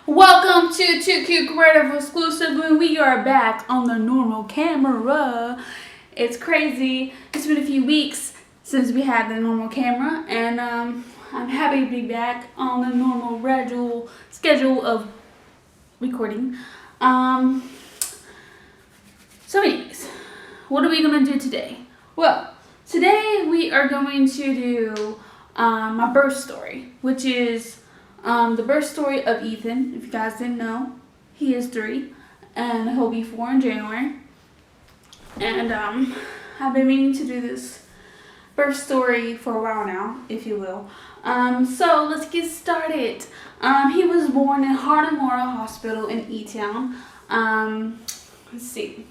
Welcome to Too Cute Creative Exclusive, when we are back on the normal camera. It's crazy. It's been a few weeks since we had the normal camera, and I'm happy to be back on the normal schedule of recording. So anyways, what are we going to do today? Well, today we are going to do my birth story, which is the birth story of Ethan. If you guys didn't know, he is 3 and he'll be 4 in January. And I've been meaning to do this birth story for a while now, if you will. So let's get started. He was born in Heart Memorial Hospital in E-Town. Let's see.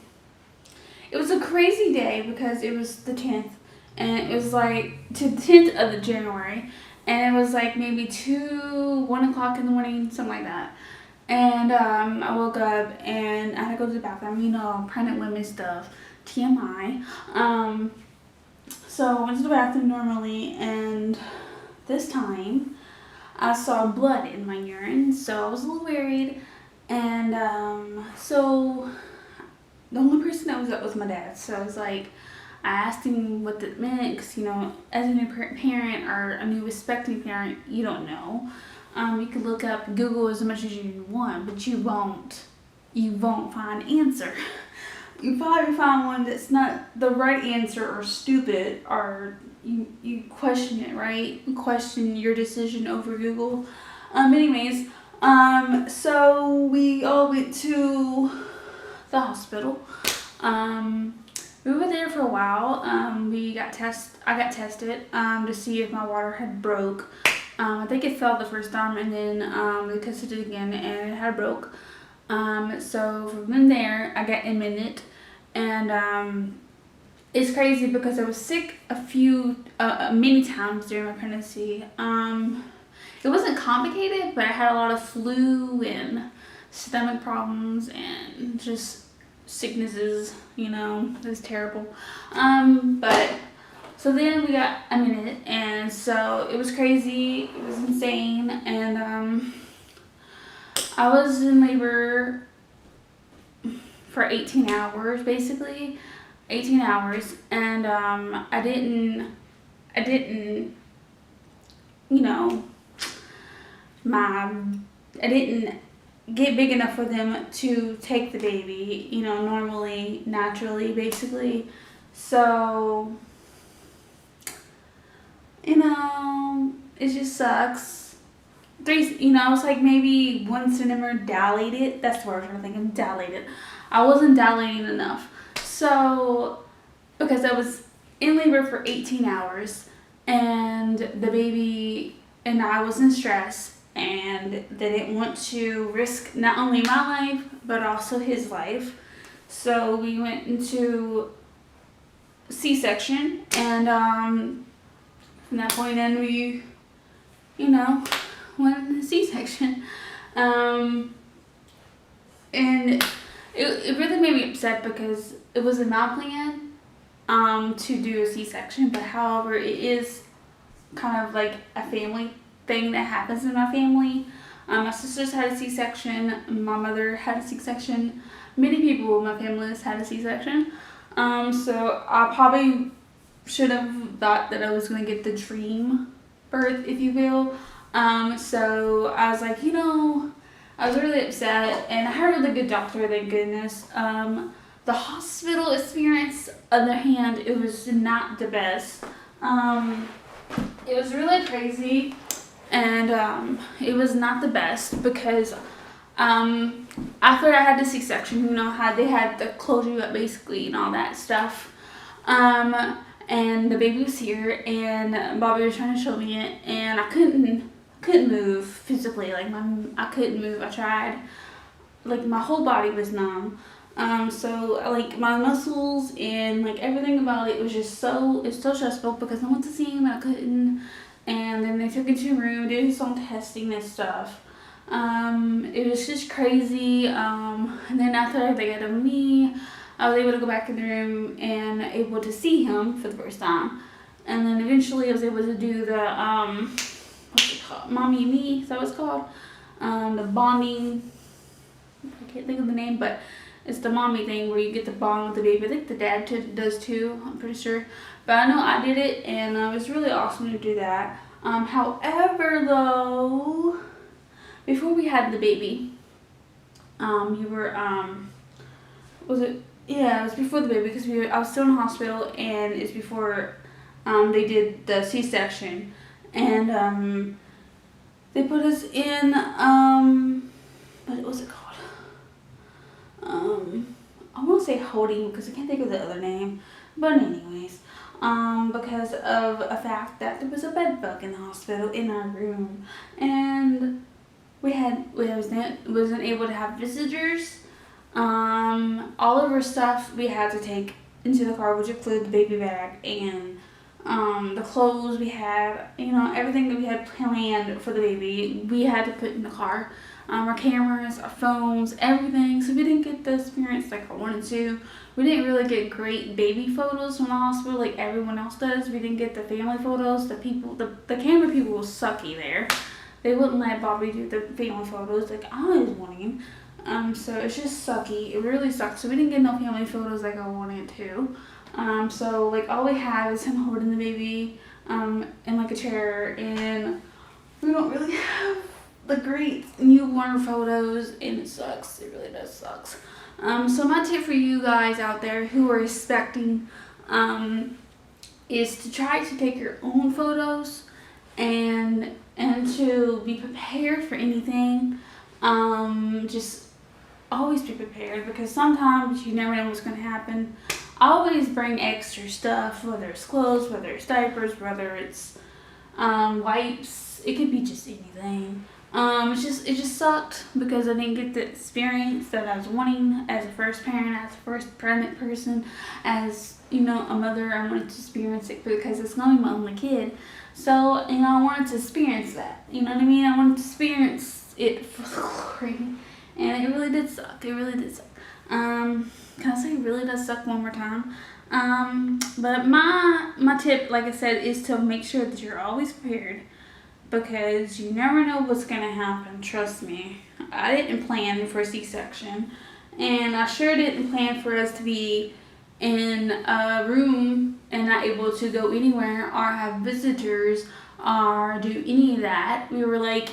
It was a crazy day because it was the 10th, and it was like to the 10th of January. And it was like maybe 1 o'clock in the morning, something like that. And I woke up and I had to go to the bathroom, pregnant women stuff, TMI. So I went to the bathroom normally, and this time I saw blood in my urine, so I was a little worried. And so the only person that was up was my dad. So I was like, I asked him what that meant, because, as a new parent or a new expecting parent, you don't know. You can look up Google as much as you want, but you won't find an answer. You probably find one that's not the right answer or stupid, or you question it, right? You question your decision over Google. Anyways, so we all went to the hospital. We were there for a while. I got tested to see if my water had broke. I think it fell the first time, and then they tested it again, and it had broke. So from there, I got admitted, and it's crazy because I was sick many times during my pregnancy. It wasn't complicated, but I had a lot of flu and stomach problems and just sicknesses, it was terrible. But so then we got a minute, and so it was crazy, it was insane, and I was in labor for 18 hours, basically 18 hours, and I didn't get big enough for them to take the baby, normally, naturally, basically. So, it just sucks. I was like maybe 1 centimeter dilated. That's the word I'm thinking, dilated. I wasn't dilating enough. So, because I was in labor for 18 hours, and the baby and I was in stress, and they didn't want to risk not only my life, but also his life. So we went into C-section, and from that point in, we, went into C-section. And it really made me upset because it was in my plan to do a C-section, but however, it is kind of like a family thing that happens in my family. My sisters had a C-section, my mother had a C-section, many people in my family has had a C-section. So I probably should have thought that I was going to get the dream birth, if you will. So I was like, I was really upset, and I had a really good doctor, thank goodness. The hospital experience, on the other hand, it was not the best. It was really crazy, and it was not the best because after I had the C-section, they had to close you up basically and all that stuff. And the baby was here, and Bobby was trying to show me it, and I couldn't move physically. I couldn't move. I tried. My whole body was numb. So like my muscles and like everything about it was just it's so stressful because I went to see him and I couldn't, and then they took me to a room, did some testing and stuff. It was just crazy. And then after they got on me, I was able to go back in the room and able to see him for the first time. And then eventually I was able to do the, what's it called? Mommy and Me, is that what it's called? The bonding, I can't think of the name, but it's the mommy thing where you get to bond with the baby. I think the dad does too, I'm pretty sure. But I know I did it, and it was really awesome to do that. However, though, before we had the baby, you were, was it? Yeah, it was before the baby because I was still in the hospital, and it's before they did the C-section, and they put us in what was it called? I want to say holding because I can't think of the other name, but anyways, because of a fact that there was a bed bug in the hospital in our room, and we wasn't able to have visitors. All of our stuff we had to take into the car, which included the baby bag and the clothes we had, everything that we had planned for the baby, we had to put in the car. Our cameras, our phones, everything. So we didn't get the experience like I wanted to. We didn't really get great baby photos from the hospital like everyone else does. We didn't get the family photos. The camera people were sucky there. They wouldn't let Bobby do the family photos like I was wanting. So it's just sucky. It really sucks. So we didn't get no family photos like I wanted to. So like all we have is him holding the baby in like a chair, and we don't really have the great newborn photos, and it sucks. It really does sucks. So my tip for you guys out there who are expecting is to try to take your own photos and to be prepared for anything. Just always be prepared because sometimes you never know what's going to happen. Always bring extra stuff, whether it's clothes, whether it's diapers, whether it's wipes. It could be just anything. It just sucked because I didn't get the experience that I was wanting as a first parent, as a first pregnant person, as a mother. I wanted to experience it because it's gonna be my only kid. So I wanted to experience that. You know what I mean? I wanted to experience it for the glory, and it really did suck. It really did suck. Can I say it really does suck one more time? But my tip, like I said, is to make sure that you're always prepared. Because you never know what's going to happen, trust me. I didn't plan for a C-section, and I sure didn't plan for us to be in a room and not able to go anywhere or have visitors or do any of that. We were like,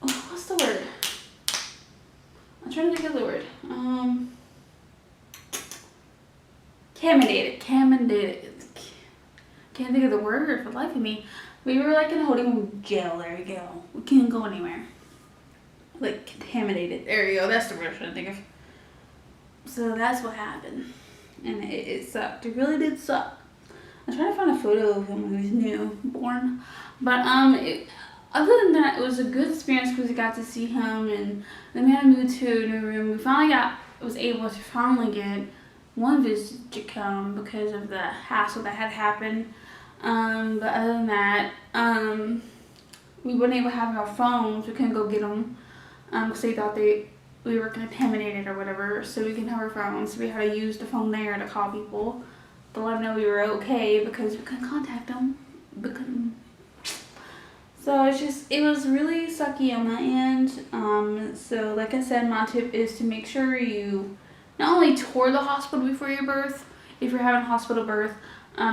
what's the word? I'm trying to think of the word. Camminated. Can't think of the word for the life of me. We were like in a holding jail. There we go. We couldn't go anywhere. Like contaminated. There you go. That's the word I'm trying to think of. So that's what happened. And it sucked. It really did suck. I was trying to find a photo of him when he was newborn. But other than that, it was a good experience because we got to see him. And then we had to move to a new room. We finally was able to finally get one visit to come because of the hassle that had happened. But other than that, we weren't able to have our phones. We couldn't go get them because they thought we were contaminated or whatever. So we couldn't have our phones. So we had to use the phone there to call people to let them know we were okay because we couldn't contact them. So it was really sucky on my end. So like I said, my tip is to make sure you not only tour the hospital before your birth, if you're having a hospital birth,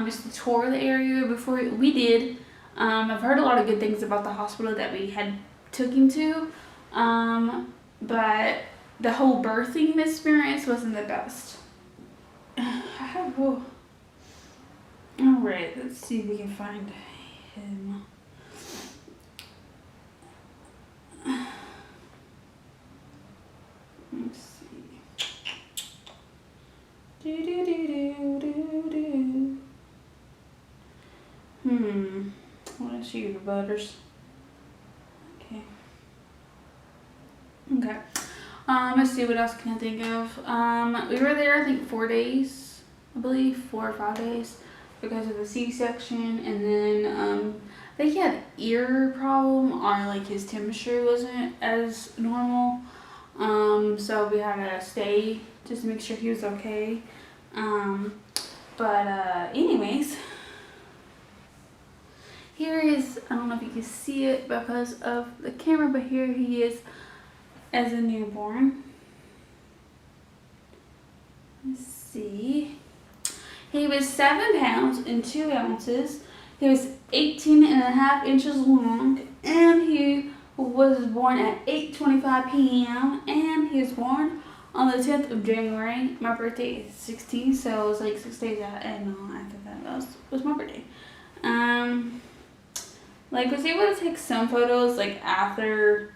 just to tour the area before we did. I've heard a lot of good things about the hospital that we had took him to, but the whole birthing experience wasn't the best. Alright, let's see if we can find him. Let's see. What is you, Butters? Okay. Let's see, what else can I think of? We were there, I think 4 days, I believe, 4 or 5 days, because of the C-section, and then I think he had ear problem, or like his temperature wasn't as normal. So we had to stay just to make sure he was okay. Anyways, here is, I don't know if you can see it because of the camera, but here he is as a newborn. Let's see. He was 7 pounds and 2 ounces. He was 18.5 inches long, and he was born at 8:25 p.m. and he was born on the 10th of January. My birthday is 16, so it was like 6 days out, and after that was my birthday. Like, was able to take some photos, like, after,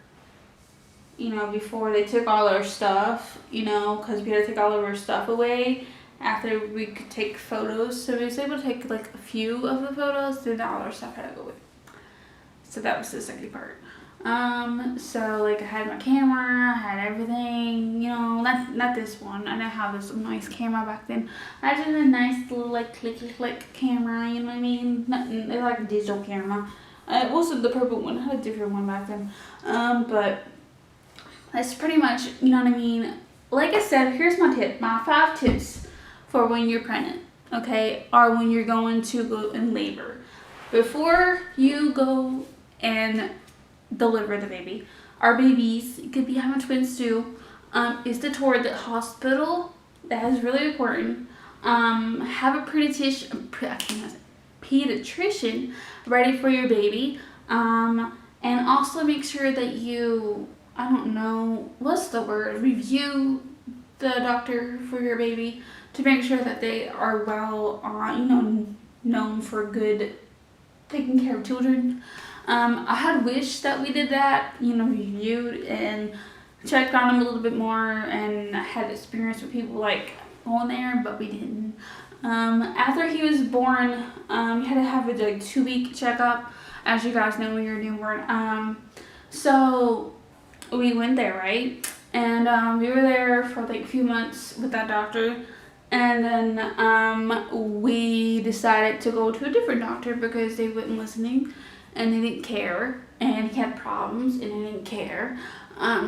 you know, before they took all our stuff, you know, because we had to take all of our stuff away after we could take photos. So we was able to take, like, a few of the photos, then all our stuff had to go away. So that was the second part. So, like, I had my camera, I had everything, you know, not this one. I didn't have this nice camera back then. I had a nice little, like, clicky-click camera, you know what I mean? Nothing, it's like a digital camera. It wasn't the purple one, I had a different one back then. But that's pretty much, you know what I mean? Like I said, here's my tip, my 5 tips for when you're pregnant, okay? Or when you're going to go in labor. Before you go and deliver the baby, our babies, it could be having twins too, is to tour the hospital. That is really important. Have a pediatrician ready for your baby, and also make sure that you, I don't know, what's the word, review the doctor for your baby to make sure that they are well, you know, known for good taking care of children. I had wished that we did that, you know, reviewed and checked on them a little bit more, and I had experience with people like going there, but we didn't. After he was born, you had to have a like 2-week checkup, as you guys know when you're a newborn. So we went there, right? And we were there for like a few months with that doctor, and then we decided to go to a different doctor because they weren't listening and they didn't care, and he had problems and they didn't care.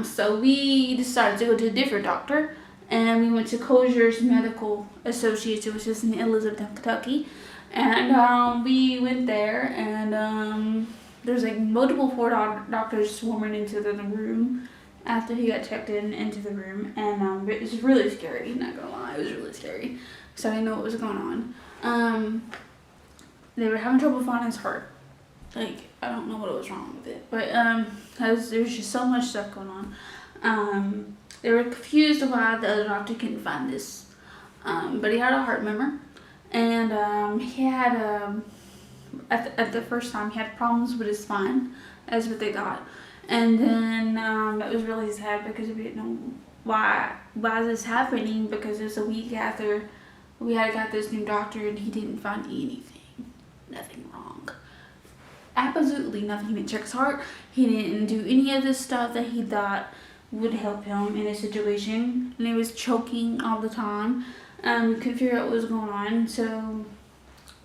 So we decided to go to a different doctor, and we went to Kosher's Medical Associates, which is in Elizabeth, Kentucky. And we went there, and there's like multiple 4 doctors swarming into the room after he got checked into the room, and it was really scary, not gonna lie, it was really scary, so I didn't know what was going on. They were having trouble finding his heart. Like, I don't know what was wrong with it, but cause there was just so much stuff going on. They were confused why the other doctor couldn't find this, but he had a heart murmur, and he had at the first time he had problems with his spine. That's what they got, and then that was really sad because we didn't know why is this happening, because it was a week after we had got this new doctor and he didn't find nothing wrong. Absolutely nothing. He didn't check his heart. He didn't do any of this stuff that he thought would help him in a situation, and he was choking all the time. Couldn't figure out what was going on, so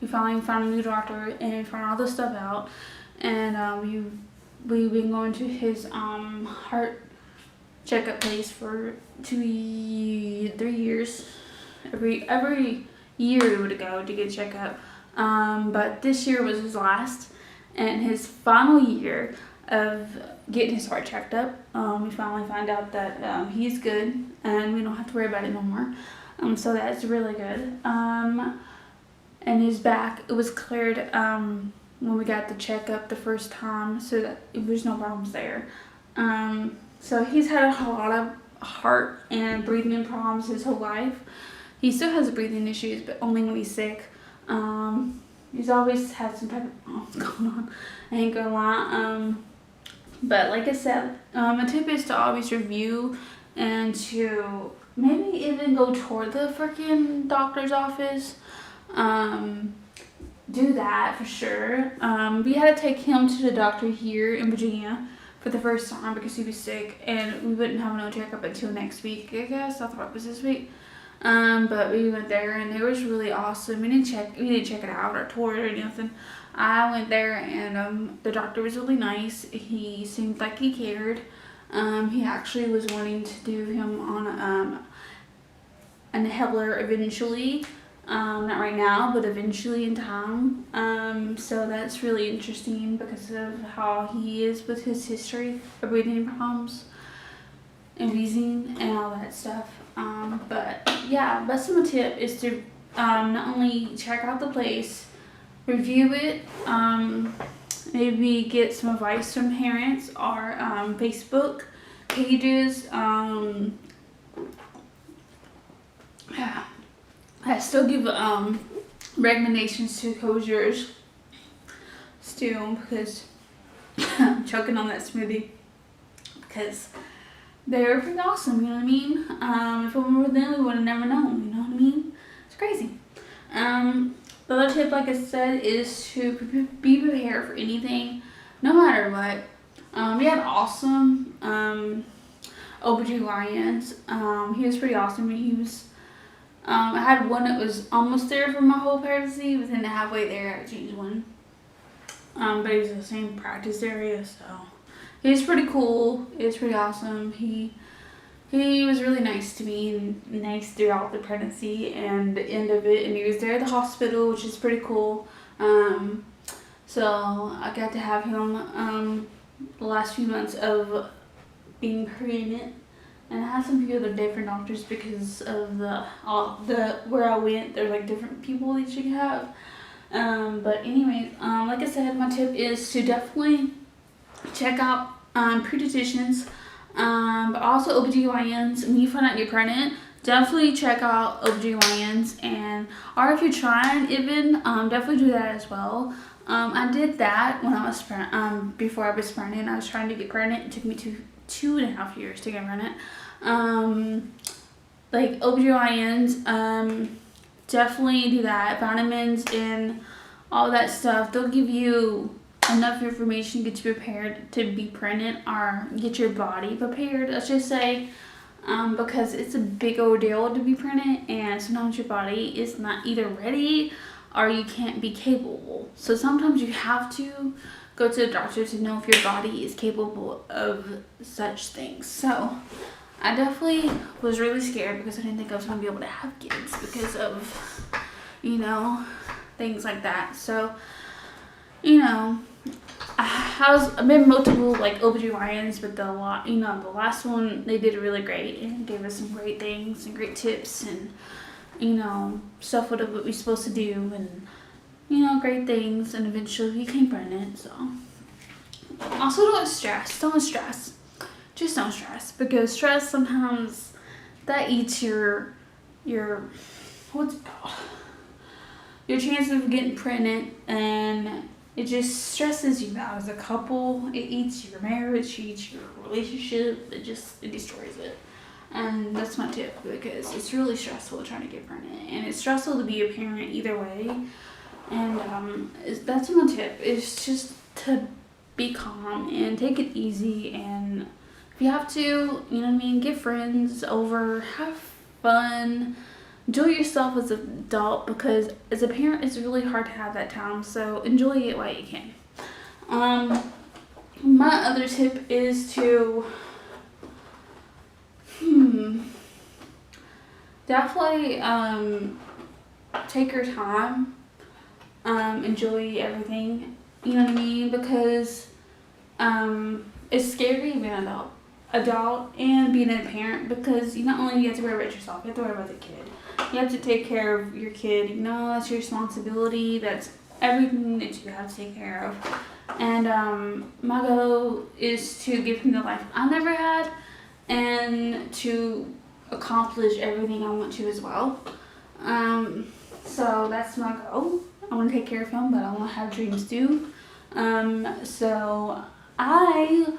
we finally found a new doctor and found all this stuff out, and we've been going to his heart checkup place for 3 years. Every year we would go to get a checkup, but this year was his last and his final year of getting his heart checked up. We finally found out that he's good and we don't have to worry about it no more. So that's really good. And his back, it was cleared when we got the checkup the first time, so that it was no problems there. So he's had a lot of heart and breathing problems his whole life. He still has breathing issues, but only when he's sick. He's always had some type of problems going on. I ain't gonna lie. But like I said, a tip is to always review and to maybe even go toward the freaking doctor's office. Do that for sure. We had to take him to the doctor here in Virginia for the first time because he was sick, and we wouldn't have no checkup until next week, I guess. I thought it was this week. But we went there, and it was really awesome. We didn't check it out or tour it or nothing. I went there, and the doctor was really nice. He seemed like he cared. He actually was wanting to do him on an inhaler eventually. Not right now, but eventually in time. So that's really interesting because of how he is with his history of breathing problems and wheezing and all that stuff. But yeah, best of my tip is to not only check out the place, review it, maybe get some advice from parents or Facebook pages. I still give recommendations to coziers still because I'm choking on that smoothie because they're pretty awesome, you know what I mean? If it weren't for them, we would have never known, you know what I mean? It's crazy. The other tip, like I said, is to be prepared for anything, no matter what. We had awesome OBGYNs. He was pretty awesome. He was, I had one that was almost there for my whole pregnancy, but then halfway there I changed one. But he was in the same practice area, so he was pretty cool. It was pretty awesome. He was really nice to me and nice throughout the pregnancy and the end of it, and he was there at the hospital, which is pretty cool. So I got to have him the last few months of being pregnant, and I had some few other different doctors because of the where I went. There's like different people that you can have. But anyways, like I said, my tip is to definitely check out pediatricians, but also OBGYNs. When you find out you're pregnant, definitely check out OBGYNs, or if you're trying even, definitely do that as well. I did that when I was before I was pregnant. I was trying to get pregnant. It took me 2.5 years to get pregnant. Like OBGYNs, definitely do that. Vitamins and all that stuff. They'll give you enough information to get you prepared to be pregnant, or get your body prepared, let's just say, because it's a big ordeal to be pregnant, and sometimes your body is not either ready or you can't be capable. So sometimes you have to go to the doctor to know if your body is capable of such things. So I definitely was really scared because I didn't think I was going to be able to have kids because of, you know, things like that. So, you know, I've been multiple like OBGYNs, but the last one, they did really great and gave us some great things and great tips and, you know, stuff what we're supposed to do and, you know, great things, and eventually we became pregnant. So also don't stress, just don't stress, because stress sometimes that eats your what's it called, your chances of getting pregnant, and it just stresses you out as a couple. It eats your marriage, it eats your relationship, it destroys it. And that's my tip, because it's really stressful trying to get pregnant, and it's stressful to be a parent either way. And that's my tip, is just to be calm and take it easy, and if you have to, you know what I mean, get friends over, have fun, enjoy yourself as an adult, because as a parent it's really hard to have that time, so enjoy it while you can. My other tip is to definitely take your time, enjoy everything, you know what I mean, because it's scary being an adult and being a parent, because you not only you have to worry about yourself, you have to worry about the kid. You have to take care of your kid, you know, that's your responsibility, that's everything that you have to take care of. And my goal is to give him the life I never had, and to accomplish everything I want to as well. So that's my goal. I want to take care of him, but I want to have dreams too. So I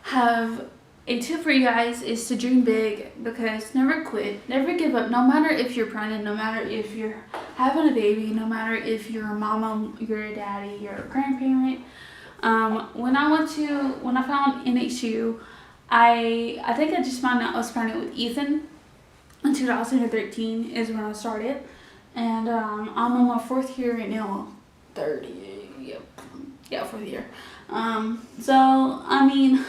have a tip for you guys, is to dream big, because never quit, never give up, no matter if you're pregnant, no matter if you're having a baby, no matter if you're a mama, you're a daddy, you're a grandparent, When I found NHU, I think I just found out I was pregnant with Ethan in 2013 is when I started. And I'm on my 4th year right now. 30, yep. Yeah, 4th year. So, I mean,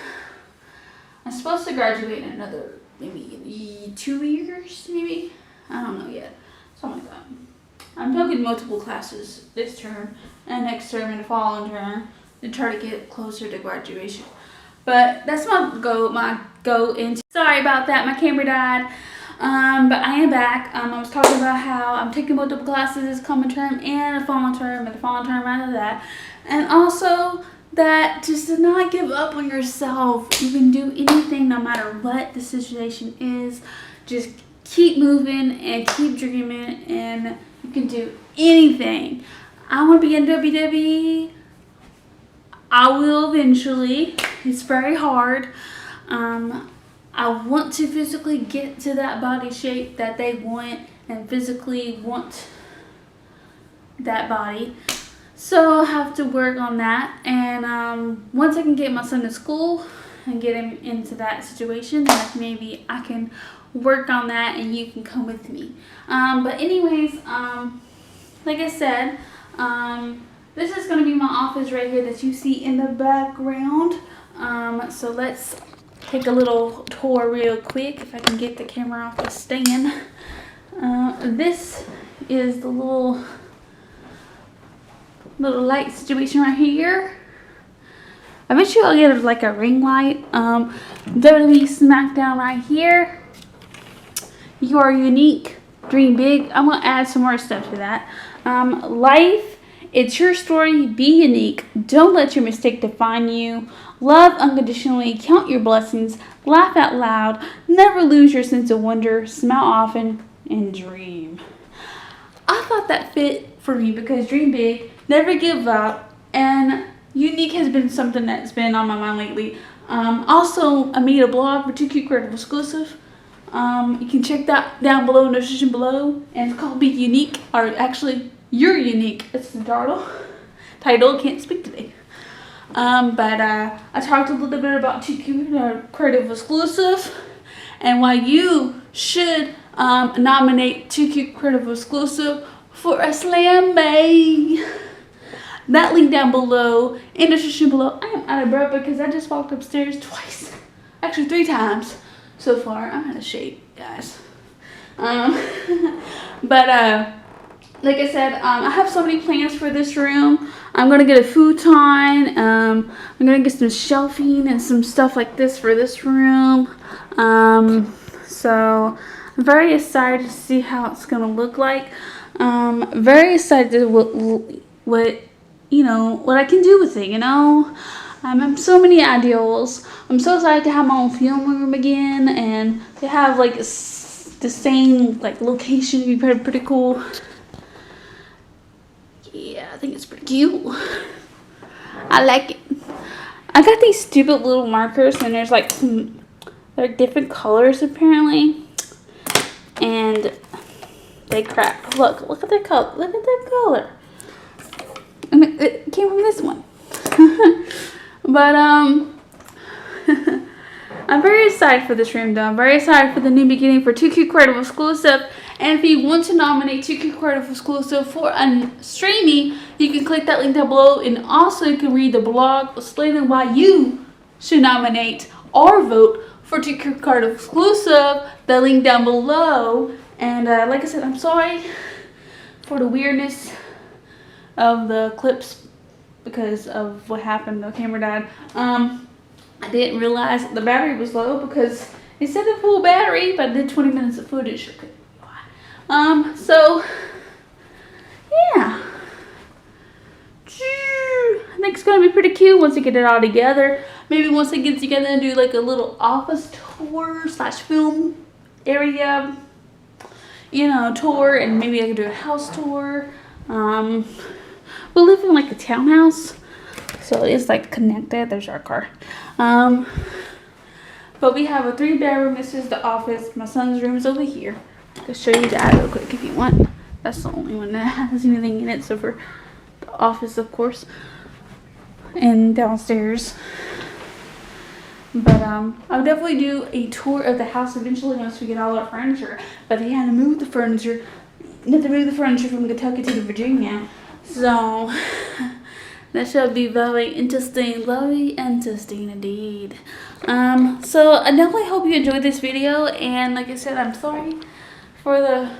I'm supposed to graduate in another, maybe 2 years, maybe? I don't know yet. Something like that. I'm taking multiple classes this term and next term and the following term to try to get closer to graduation. But that's my go into. Sorry about that, my camera died. But I am back. I was talking about how I'm taking multiple classes this coming term and the following term and the following term after that. And also that just to not give up on yourself. You can do anything no matter what the situation is. Just keep moving and keep dreaming, and you can do anything. I want to be in WWE. I will eventually. It's very hard. I want to physically get to that body shape that they want and physically want that body. So I'll have to work on that. And once I can get my son to school and get him into that situation, like maybe I can work on that and you can come with me. But anyways, like I said, this is going to be my office right here that you see in the background. So let's take a little tour real quick if I can get the camera off the stand. This is the little light situation right here. Eventually I'll get like a ring light. WWE SmackDown right here. You are unique. Dream big. I'm gonna add some more stuff to that. Life. It's your story. Be unique. Don't let your mistake define you. Love unconditionally. Count your blessings. Laugh out loud. Never lose your sense of wonder. Smile often and dream. I thought that fit for me because dream big, never give up, and unique has been something that's been on my mind lately. Also, I made a blog for 2Q Creative Exclusive. You can check that down below in the description below, and it's called Be Unique, or actually, You're Unique. It's the title. Can't speak today. But I talked a little bit about 2Q Creative Exclusive and why you should nominate 2Q Creative Exclusive for a Slam May. That link down below in the description below. I am out of breath because I just walked upstairs twice. Actually 3 times so far. I'm out of shape, guys. Like I said, I have so many plans for this room. I'm going to get a futon. I'm going to get some shelving and some stuff like this for this room. So I'm very excited to see how it's going to look like. Very excited to what I can do with it, I have so many ideals. I'm so excited to have my own film room again and to have like the same like location. It'd be pretty cool. Yeah, I think it's pretty cute. I like it. I got these stupid little markers, and there's like they're different colors apparently, and they crack. Look at that color. Look at that color. And it came from this one. But I'm very excited for this room though. I'm very excited for the new beginning for 2Q Creative Exclusive. And if you want to nominate 2Q Creative Exclusive for a streamy, you can click that link down below, and also you can read the blog explaining why you should nominate or vote for 2Q Creative Exclusive. The link down below. And like I said, I'm sorry for the weirdness of the clips because of what happened. The camera died. I didn't realize the battery was low because it said a full battery, but I did 20 minutes of footage. So yeah, I think it's gonna be pretty cute once I get it all together. Maybe once I get it together and do like a little office tour / film area, tour, and maybe I can do a house tour. We live in like a townhouse, so it's like connected. There's our car. But we have a 3-bedroom. This is the office. My son's room is over here. I can show you that real quick if you want. That's the only one that has anything in it, so for the office, of course. and downstairs. But I'll definitely do a tour of the house eventually once we get all our furniture. But they had to move the furniture. They had to move the furniture from Kentucky to Virginia. So that should be very interesting indeed. So I definitely hope you enjoyed this video. And like I said, I'm sorry for the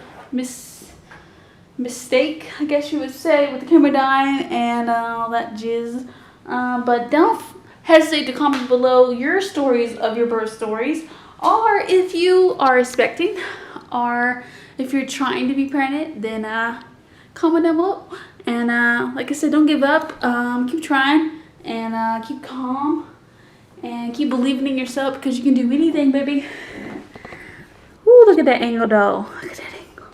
mistake, I guess you would say, with the camera dying and all that jizz. But don't hesitate to comment below your stories of your birth stories, or if you are expecting, or if you're trying to be pregnant, then comment down below. And like I said, don't give up. Keep trying and keep calm and keep believing in yourself, because you can do anything, baby. Ooh, look at that angle though. Look at that angle.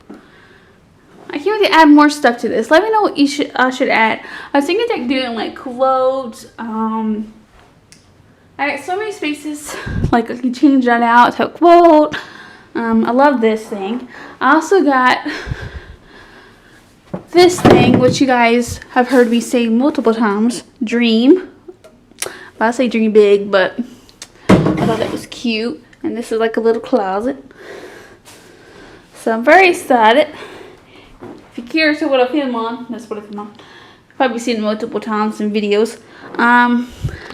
I can't really add more stuff to this. Let me know what I should add. I was thinking like doing like quotes. I got so many spaces, like I can change that out to a quote. I love this thing. I also got this thing, which you guys have heard me say multiple times, dream. I say dream big, but I thought that was cute. And this is like a little closet. So I'm very excited. If you're curious of what I film on, that's what I film on. You've probably seen it multiple times in videos.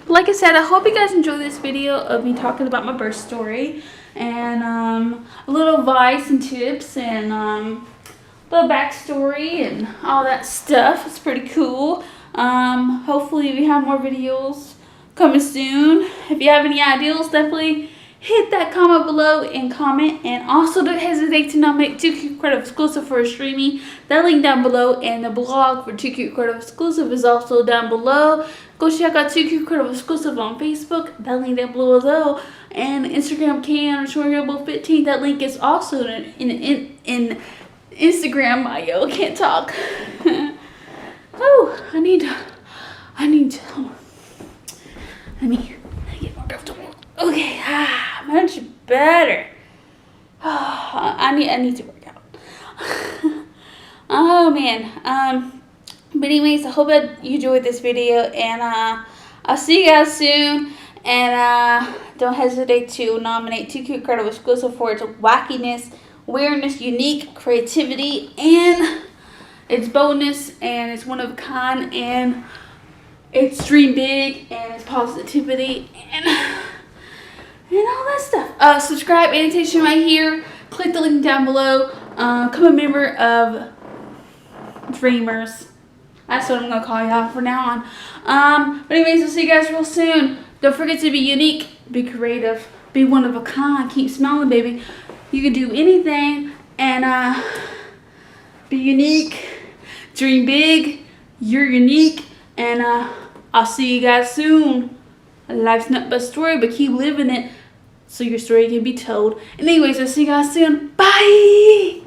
Like I said, I hope you guys enjoyed this video of me talking about my birth story, and a little advice and tips, and little backstory and all that stuff. It's pretty cool. Hopefully we have more videos coming soon. If you have any ideas, definitely hit that comment below and comment. And also don't hesitate to nominate 2 Cute Creative exclusive for a streamy. That link down below, and the blog for 2 Cute Creative exclusive is also down below. Go check out 2 Cute Creative exclusive on Facebook. That link down below as well. And Instagram K_15. That link is also in Instagram bio. Can't talk. Oh, I need to get more comfortable. Okay, much better. I need to work out. Oh man. But anyways, I hope that you enjoyed this video, and I'll see you guys soon. And don't hesitate to nominate 2 Cute Creative exclusive for its wackiness, weirdness, unique creativity, and its boldness, and it's one of a kind, and it's dream big, and it's positivity, and all that stuff. Subscribe, annotation right here. Click the link down below. Become a member of Dreamers. That's what I'm gonna call y'all from now on. But anyways, I'll see you guys real soon. Don't forget to be unique, be creative, be one of a kind. Keep smiling, baby. You can do anything, and be unique. Dream big. You're unique, and I'll see you guys soon. Life's not but a story, but keep living it so your story can be told. And anyways, I'll see you guys soon. Bye.